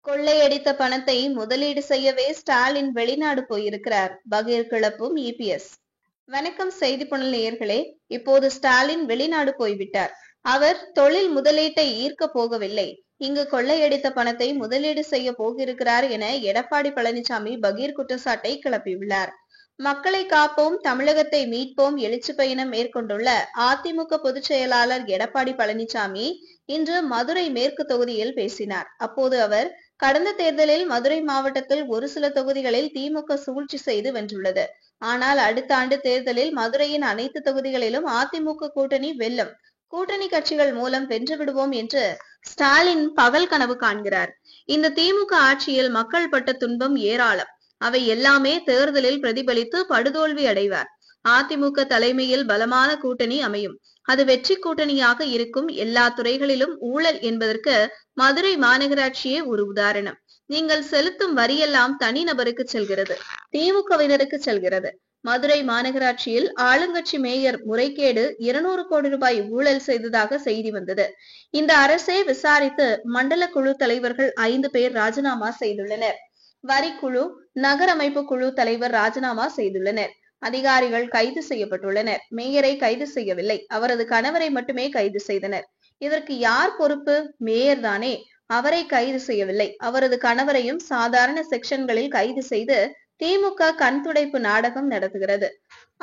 கொள்ளையடித்த பணத்தை முதலீடு செய்யவே ஸ்டாலின் வெளிநாடு போயிருக்கிறார். பகீர் கிளப்பும் இபிஎஸ். வணக்கம் செய்தி புனல் நேயர்களே. இப்போது ஸ்டாலின் வெளிநாடு போய்விட்டார். அவர் தொழில் முதலீட்டை ஈர்க்க போகவில்லை, இங்கு கொள்ளையடித்த பணத்தை முதலீடு செய்ய போகிருக்கிறார் என எடப்பாடி பழனிசாமி பகீர் குற்றச்சாட்டை கிளப்பியுள்ளார். மக்களை காப்போம், தமிழகத்தை மீட்போம் எழுச்சி பயணம் மேற்கொண்டுள்ள அதிமுக பொதுச் செயலாளர் எடப்பாடி பழனிசாமி இன்று மதுரை மேற்கு தொகுதியில் பேசினார். அப்போது அவர், கடந்த தேர்தலில் மதுரை மாவட்டத்தில் ஒரு சில தொகுதிகளில் திமுக சூழ்ச்சி செய்து வென்றுள்ளது. ஆனால் அடுத்த ஆண்டு தேர்தலில் மதுரையின் அனைத்து தொகுதிகளிலும் அதிமுக கூட்டணி வெல்லும், கூட்டணி கட்சிகள் மூலம் வென்று விடுவோம் என்று ஸ்டாலின் பகல் கனவு காண்கிறார். இந்த திமுக ஆட்சியில் மக்கள் பட்ட துன்பம் ஏராளம். அவை எல்லாமே தேர்தலில் பிரதிபலித்து படுதோல்வி அடைவார். அதிமுக தலைமையில் பலமான கூட்டணி அமையும். அது வெற்றி கூட்டணியாக இருக்கும். எல்லா துறைகளிலும் ஊழல் என்பதற்கு மதுரை மாநகராட்சியே ஒரு உதாரணம். நீங்கள் செலுத்தும் வரியெல்லாம் தனிநபருக்கு செல்கிறது, திமுகவினருக்கு செல்கிறது. மதுரை மாநகராட்சியில் ஆளுங்கட்சி மேயர் முறைகேடு 200 கோடி ரூபாய் ஊழல் செய்ததாக செய்தி வந்தது. இந்த அரசை விசாரித்து மண்டல குழு தலைவர்கள் 5 பேர் ராஜினாமா செய்துள்ளனர். வரிக்குழு, நகர அமைப்பு குழு தலைவர் ராஜினாமா செய்துள்ளனர். அதிகாரிகள் கைது செய்யப்பட்டுள்ளனர். மேயரை கைது செய்யவில்லை, அவரது கணவரை மட்டுமே கைது செய்தனர். இதற்கு யார் பொறுப்பு? மேயர் தானே. அவரை கைது செய்யவில்லை, அவரது கணவரையும் சாதாரண செக்ஷன்களில் கைது செய்து திமுக கண்துடைப்பு நாடகம் நடத்துகிறது.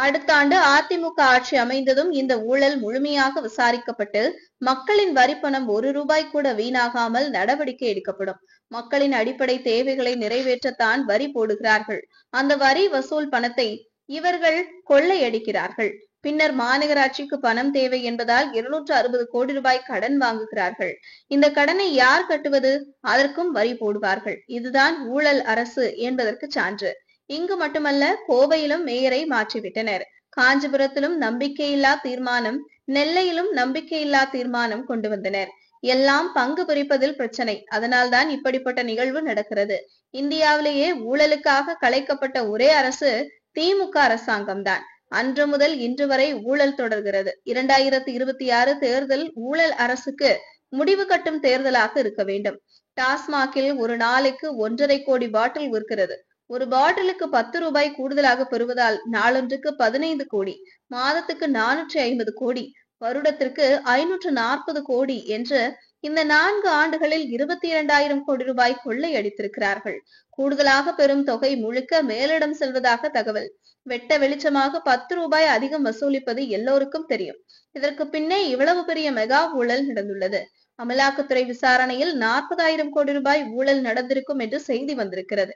அடுத்த ஆண்டு அதிமுக ஆட்சி அமைந்ததும் இந்த ஊழல் முழுமையாக விசாரிக்கப்பட்டு மக்களின் வரிப்பணம் 1 ரூபாய் கூட வீணாகாமல் நடவடிக்கை எடுக்கப்படும். மக்களின் அடிப்படை தேவைகளை நிறைவேற்றத்தான் வரி போடுகிறார்கள். அந்த வரி வசூல் பணத்தை இவர்கள் கொள்ளையடிக்கிறார்கள். பின்னர் மாநகராட்சிக்கு பணம் தேவை என்பதால் 260 கோடி ரூபாய் கடன் வாங்குகிறார்கள். இந்த கடனை யார் கட்டுவது? அதற்கும் வரி போடுவார்கள். இதுதான் ஊழல் அரசு என்பதற்கு சான்று. இங்கு மட்டுமல்ல, கோவையிலும் மேயரை மாற்றிவிட்டனர். காஞ்சிபுரத்திலும் நம்பிக்கையில்லா தீர்மானம், நெல்லையிலும் நம்பிக்கையில்லா தீர்மானம் கொண்டு வந்தனர். எல்லாம் பங்கு பிரிப்பதில் பிரச்சனை. அதனால்தான் இப்படிப்பட்ட நிகழ்வு நடக்கிறது. இந்தியாவிலேயே ஊழலுக்காக கலைக்கப்பட்ட ஒரே அரசு திமுக அரசாங்கம்தான். அன்று முதல் இன்று வரை ஊழல் தொடர்கிறது. 2026 தேர்தல் ஊழல் அரசுக்கு முடிவு கட்டும் தேர்தலாக இருக்க வேண்டும். டாஸ்மாகில் ஒரு நாளைக்கு 1.5 கோடி பாட்டில் விற்கிறது. ஒரு பாட்டிலுக்கு 10 ரூபாய் கூடுதலாக பெறுவதால் நாளொன்றுக்கு 15 கோடி, மாதத்துக்கு 450 கோடி, வருடத்திற்கு 540 கோடி என்று இந்த 4 ஆண்டுகளில் 22,000 கோடி ரூபாய் கொள்ளையடித்திருக்கிறார்கள். கூடுதலாக பெறும் தொகை முழுக்க மேலிடம் செல்வதாக தகவல். வெட்ட வெளிச்சமாக 10 ரூபாய் அதிகம் வசூலிப்பது எல்லோருக்கும் தெரியும். இதற்கு பின்னே இவ்வளவு பெரிய மெகா ஊழல் நடந்துள்ளது. அமலாக்கத்துறை விசாரணையில் 40,000 கோடி ரூபாய் ஊழல் நடந்திருக்கும் என்று செய்தி வந்திருக்கிறது.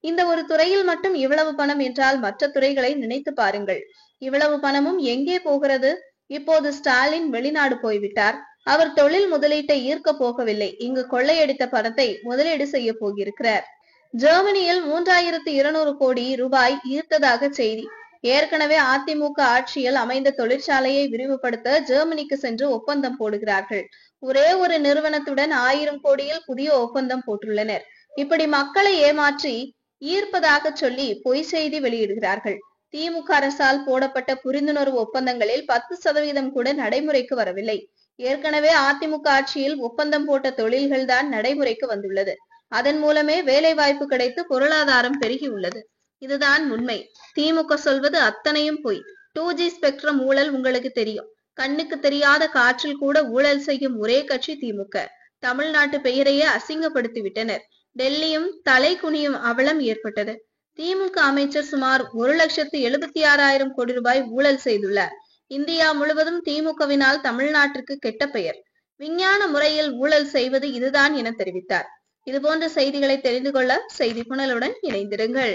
இந்த ஒரு துறையில் மட்டும் இவ்வளவு பணம் என்றால் மற்ற துறைகளை நினைத்து பாருங்கள். இவ்வளவு பணமும் எங்கே போகிறது? இப்போது ஸ்டாலின் வெளிநாடு போய்விட்டார். அவர் தொழில் முதலீட்டை ஈர்க்க போகவில்லை, இங்கு கொள்ளையடித்த பணத்தை முதலீடு செய்ய போகிறார். ஜெர்மனியில் 3,200 கோடி ரூபாய் ஈர்த்ததாக செய்தி. ஏற்கனவே அதிமுக ஆட்சியில் அமைந்த தொழிற்சாலையை விரிவுபடுத்த ஜெர்மனிக்கு சென்று ஒப்பந்தம் போடுகிறார்கள். ஒரே ஒரு நிறுவனத்துடன் 1000 கோடியில் புதிய ஒப்பந்தம் போட்டுள்ளனர். இப்படி மக்களை ஏமாற்றி ஈர்ப்பதாக சொல்லி பொய் செய்தி வெளியிடுகிறார்கள். திமுக அரசால் போடப்பட்ட புரிந்துணர்வு ஒப்பந்தங்களில் 10% கூட நடைமுறைக்கு வரவில்லை. ஏற்கனவே அதிமுக ஆட்சியில் ஒப்பந்தம் போட்ட தொழில்கள் தான் நடைமுறைக்கு வந்துள்ளது. அதன் மூலமே வேலை வாய்ப்பு கிடைத்து பொருளாதாரம் பெருகியுள்ளது. இதுதான் உண்மை. திமுக சொல்வது அத்தனையும் பொய். 2G ஸ்பெக்ட்ரம் ஊழல் உங்களுக்கு தெரியும். கண்ணுக்கு தெரியாத காற்றில் கூட ஊழல் செய்யும் ஒரே கட்சி திமுக. தமிழ்நாட்டு பெயரையே அசிங்கப்படுத்தி விட்டனர். டெல்லியும் தலை குனியும் அவலம் ஏற்பட்டது. திமுக அமைச்சர் சுமார் 1,76,000 கோடி ரூபாய் ஊழல் செய்துள்ளார். இந்தியா முழுவதும் திமுகவினால் தமிழ்நாட்டிற்கு கெட்ட பெயர். விஞ்ஞான முறையில் ஊழல் செய்வது இதுதான் என தெரிவித்தார். இதுபோன்ற செய்திகளை தெரிந்து கொள்ள செய்தி புனலுடன் இணைந்திருங்கள்.